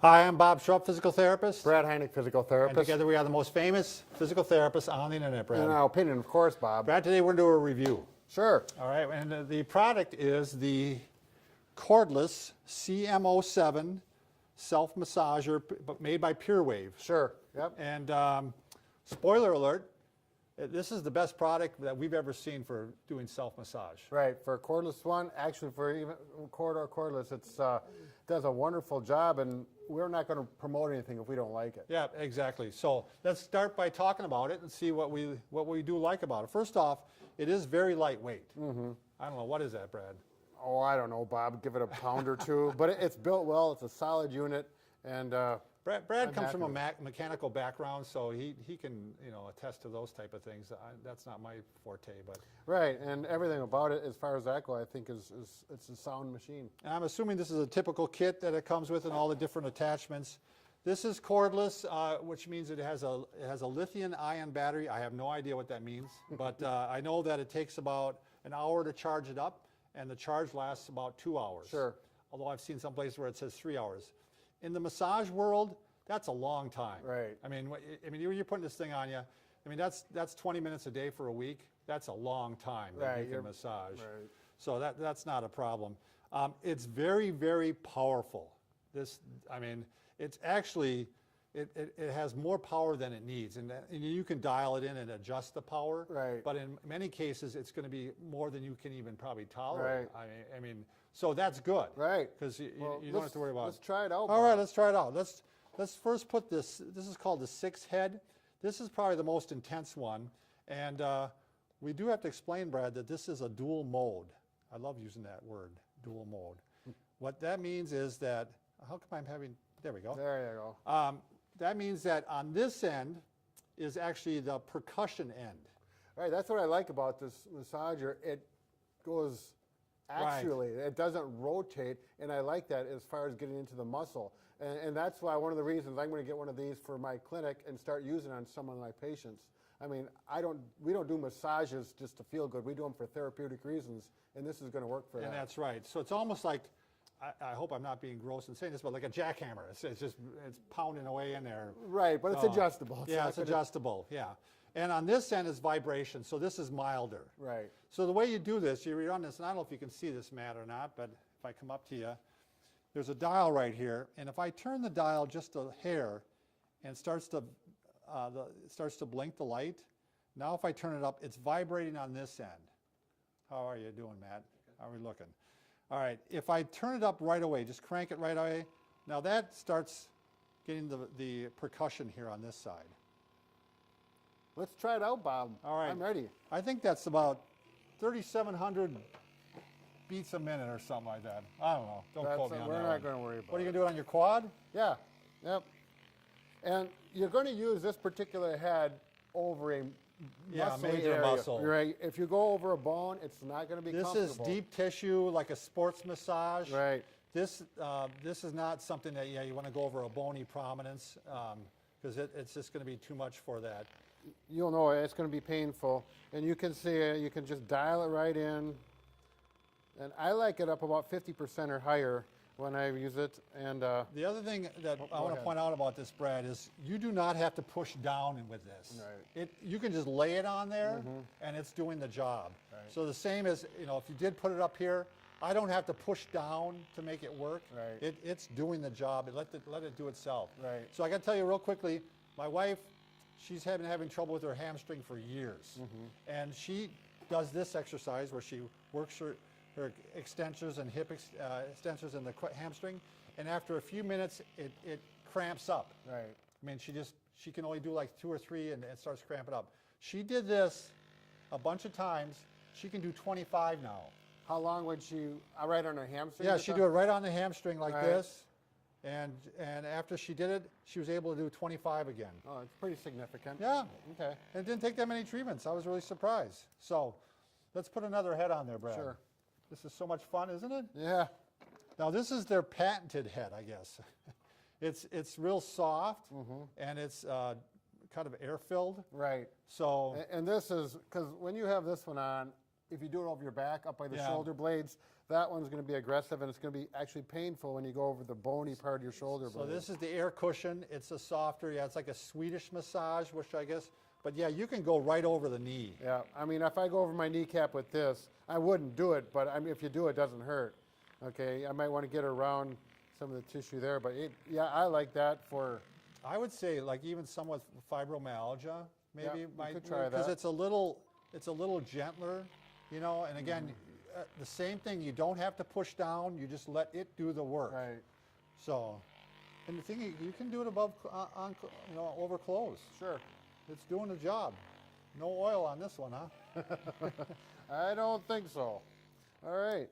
Hi, I'm Bob Schrupp, physical therapist. Brad Heineck, physical And therapist. together we are the most famous physical therapists on the internet, Brad. In our opinion, of course, Bob. Brad, today we're going to do a review. Sure. All right, and the product is the cordless CM07 self-massager made by PureWave. Sure. Yep. And spoiler alert, this is the best product that we've ever seen for doing self-massage. Right. For a cordless one, actually for even cord or cordless, it does a wonderful job, and we're not going to promote anything if we don't like it. Yeah, exactly. So let's start by talking about it and see what we do like about it. First off, it is very lightweight. Mm-hmm. I don't know, what is that, Brad? Oh, I don't know, Bob. Give it a pound or two. But it's built well. It's a solid unit. And Brad comes from a mechanical background, so he can attest to those type of things. That's not my forte, but right, and everything about it, as far as that goes, I think is it's a sound machine. and I'm assuming this is a typical kit that it comes with and all the different attachments. This is cordless, which means it has a lithium-ion battery. I have no idea what that means, but I know that it takes about an hour to charge it up, and the charge lasts about 2 hours. Sure. Although I've seen some places where it says 3 hours. In the massage world, that's a long time. Right. I mean, you're putting this thing on you. I mean, that's 20 minutes a day for a week. That's a long time that you can massage. Right. So that's not a problem. It's very, very powerful. It's actually, it has more power than it needs, and you can dial it in and adjust the power. Right. But in many cases, it's going to be more than you can even probably tolerate. Right. I mean, so that's good. Right. Because you don't have to worry about it. Let's try it out. All right, let's try it out. Let's first put this. This is called the 6-head. This is probably the most intense one, and we do have to explain, Brad, that this is a dual mode. I love using that word, dual mode. What that means is that, how come I'm having, there we go. There you go. That means that on this end is actually the percussion end. Right, that's what I like about this massager. It goes actually, it doesn't rotate, and I like that as far as getting into the muscle. And that's why one of the reasons I'm going to get one of these for my clinic and start using it on some of my patients. I mean, we don't do massages just to feel good. We do them for therapeutic reasons, and this is going to work for that. And that's right. So it's almost like, I hope I'm not being gross in saying this, but like a jackhammer. It's pounding away in there. Right, but it's adjustable. It's adjustable, yeah. And on this end is vibration, so this is milder. Right. So the way you do this, you run this, and I don't know if you can see this, Matt, or not, but if I come up to you, there's a dial right here, and if I turn the dial just a hair and it starts to blink the light, now if I turn it up, it's vibrating on this end. How are you doing, Matt? How are we looking? All right, if I turn it up right away, just crank it right away, now that starts getting the percussion here on this side. Let's try it out, Bob. All right. I'm ready. I think that's about 3,700 beats a minute or something like that. I don't know. Don't quote me on that. We're not going to worry about it. What are you going to do it on your quad? Yeah, yep. And you're going to use this particular head over a major area. muscle. Right. If you go over a bone, it's not going to be This comfortable. is deep tissue, like a sports massage. Right. This is not something that you want to go over a bony prominence because it's just going to be too much for that. You'll know it's going to be painful, and you can see it. You can just dial it right in, and I like it up about 50% or higher when I use it. And the other thing that I want to point out about this, Brad, is you do not have to push down with this. Right. You can just lay it on there, and it's doing the job. Right. So the same as, if you did put it up here, I don't have to push down to make it work. Right. It's doing the job. Let it do itself. Right. So I got to tell you real quickly, my wife, she's been having trouble with her hamstring for years. And she does this exercise where she works her extensors and hip extensors in the hamstring, and after a few minutes it cramps up. Right. I mean, she can only do like 2 or 3 and it starts cramping up. She did this a bunch of times. She can do 25 now. How long would she? Right on her hamstring? Yeah, she'd do it right on the hamstring like Right. this, and after she did it, she was able to do 25 again. Oh, it's pretty significant. Yeah. Okay. And it didn't take that many treatments. I was really surprised. So let's put another head on there, Brad. Sure. This is so much fun, isn't it? Yeah. Now this is their patented head, I guess. It's real soft, and it's kind of air-filled. Right. So And this is, because when you have this one on, if you do it over your back, up by the Yeah. shoulder blades, that one's going to be aggressive, and it's going to be actually painful when you go over the bony part of your shoulder So blade. this is the air cushion. It's a softer, yeah, it's like a Swedish massage, which I guess, but yeah, you can go right over the knee. Yeah, I mean, if I go over my kneecap with this, I wouldn't do it, but I mean, if you do, it doesn't hurt. Okay, I might want to get around some of the tissue there, but yeah, I like that for. I would say like even someone with fibromyalgia, maybe Yeah, might you could try because that. it's a little gentler, you know. And again, the same thing. You don't have to push down. You just let it do the work. Right. So, and the thing you can do it above on over clothes. Sure. It's doing the job. No oil on this one, huh? I don't think so. All right.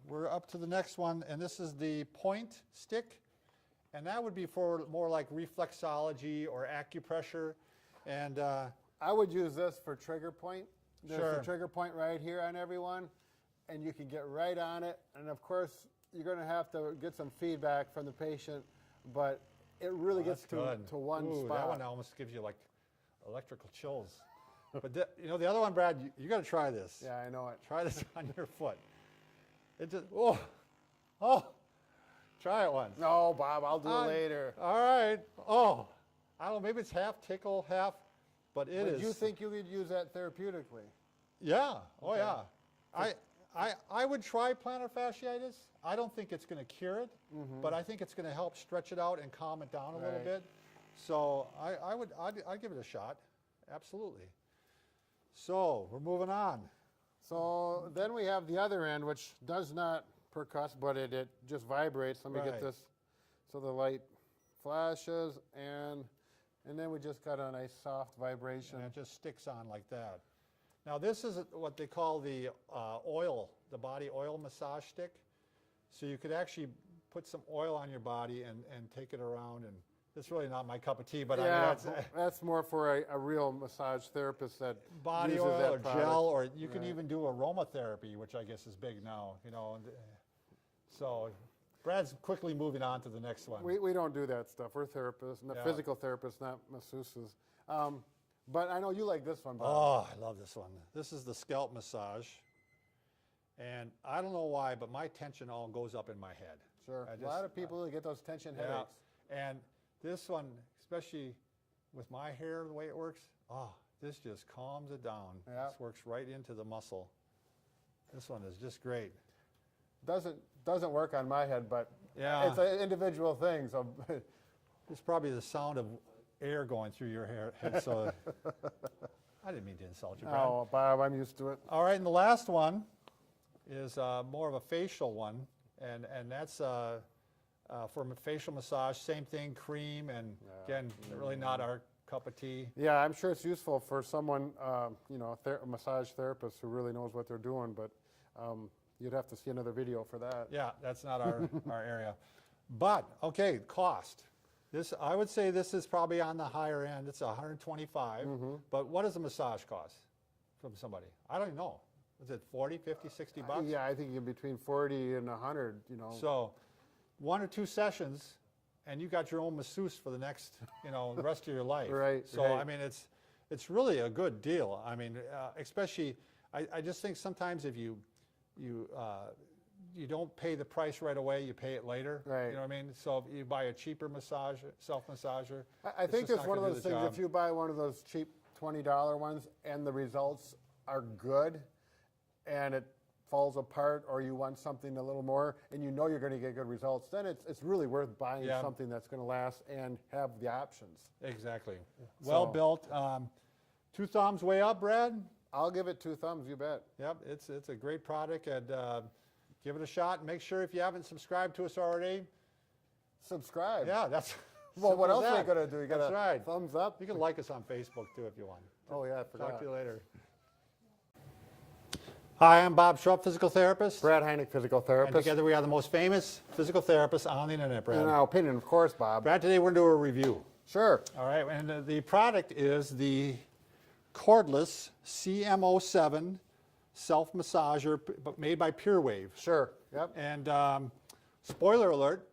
We're up to the next one, and this is the point stick, and that would be for more like reflexology or acupressure, and I would use this for trigger point. There's Sure. a trigger point right here on everyone, and you can get right on it. And of course, you're going to have to get some feedback from the patient, but it really gets that's good. to one Ooh, spot. that one almost gives you like electrical chills. But the other one, Brad, you got to try this. Yeah, I know it. Try this on your foot. It just try it once. No, Bob, I'll do it later. All right. Oh, I don't know. Maybe it's half tickle, half, but it But is. you think you could use that therapeutically? Yeah. Oh, yeah. I would try plantar fasciitis. I don't think it's going to cure it, but I think it's going to help stretch it out and calm it down a little Right. bit. So I'd give it a shot. Absolutely. So we're moving on. So then we have the other end, which does not percuss, but it just vibrates. Let me Right. get this. So the light flashes, and then we just got a nice soft vibration. And it just sticks on like that. Now this is what they call the the body oil massage stick. So you could actually put some oil on your body and take it around, and it's really not my cup of tea, but Yeah, I mean, that's more for a real massage therapist that body uses oil that or product. gel, or you can Right. even do aromatherapy, which I guess is big now, you know. So Brad's quickly moving on to the next one. We don't do that stuff. We're therapists, not Yeah. physical therapists, not masseuses. But I know you like this one, Bob. Oh, I love this one. This is the scalp massage. And I don't know why, but my tension all goes up in my head. Sure. I A lot of people get those tension Yeah. headaches. And this one, especially with my hair, the way it works, this just calms it down. Yeah. This works right into the muscle. This one is just great. Doesn't work on my head, but Yeah. it's an individual thing. So It's probably the sound of air going through your head, so I didn't mean to insult you, Brad. oh, Bob, I'm used to it. All right, and the last one is more of a facial one, and that's for facial massage, same thing, cream, and again, really not our cup of tea. Yeah, I'm sure it's useful for someone, a massage therapist who really knows what they're doing, but you'd have to see another video for that. Yeah, that's not our area. But, okay, cost. I would say this is probably on the higher end. It's $125. But what does a massage cost from somebody? I don't even know. Is it 40, 50, 60 bucks? Yeah, I think in between 40 and 100, So 1 or 2 sessions, and you got your own masseuse for the next, the rest of your life. Right, So, right. I mean, it's really a good deal. I mean, especially, I just think sometimes if you don't pay the price right away, you pay it later. Right. You know what I mean? So if you buy a cheaper self-massager. I think just it's not one of gonna those do the things, job. if you buy one of those cheap $20 ones and the results are good and it falls apart, or you want something a little more and you know you're going to get good results, then it's really worth buying Yeah. something that's going to last and have the options. Exactly. Well So- built. 2 thumbs way up, Brad. I'll give it 2 thumbs, you bet. Yep, it's a great product, and give it a shot. Make sure if you haven't subscribed to us already, Subscribe. yeah, that's Well, what simple else as are you that. going to do? You got That's a right. thumbs up? You can like us on Facebook too if you want. Oh, yeah, I Talk forgot. to you later. Hi, I'm Bob Schrupp, physical therapist. Brad Heineck, physical And therapist. together we are the most famous physical therapists on the internet, Brad. In our opinion, of course, Bob. Brad, today we're going to do a review. Sure. All right, and the product is the cordless CM07 self-massager, but made by PureWave. Sure. Yep. And spoiler alert,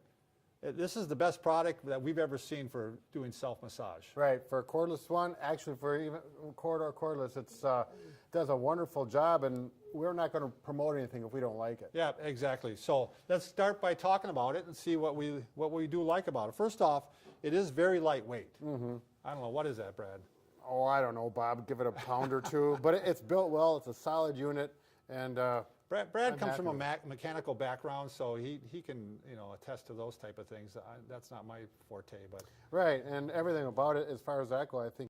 This is the best product that we've ever seen for doing self-massage. Right, for a cordless one, actually for even cord or cordless, it's does a wonderful job, and we're not going to promote anything if we don't like it. Yeah, exactly. So let's start by talking about it and see what we do like about it. First off, it is very lightweight. I don't know, what is that, Brad? Oh, I don't know, Bob, give it a pound or two, but it's built well, it's a solid unit, and Brad comes from happy a mechanical background, so he can attest to those type of things. That's not my forte, but right, and everything about it, as far as that goes, I think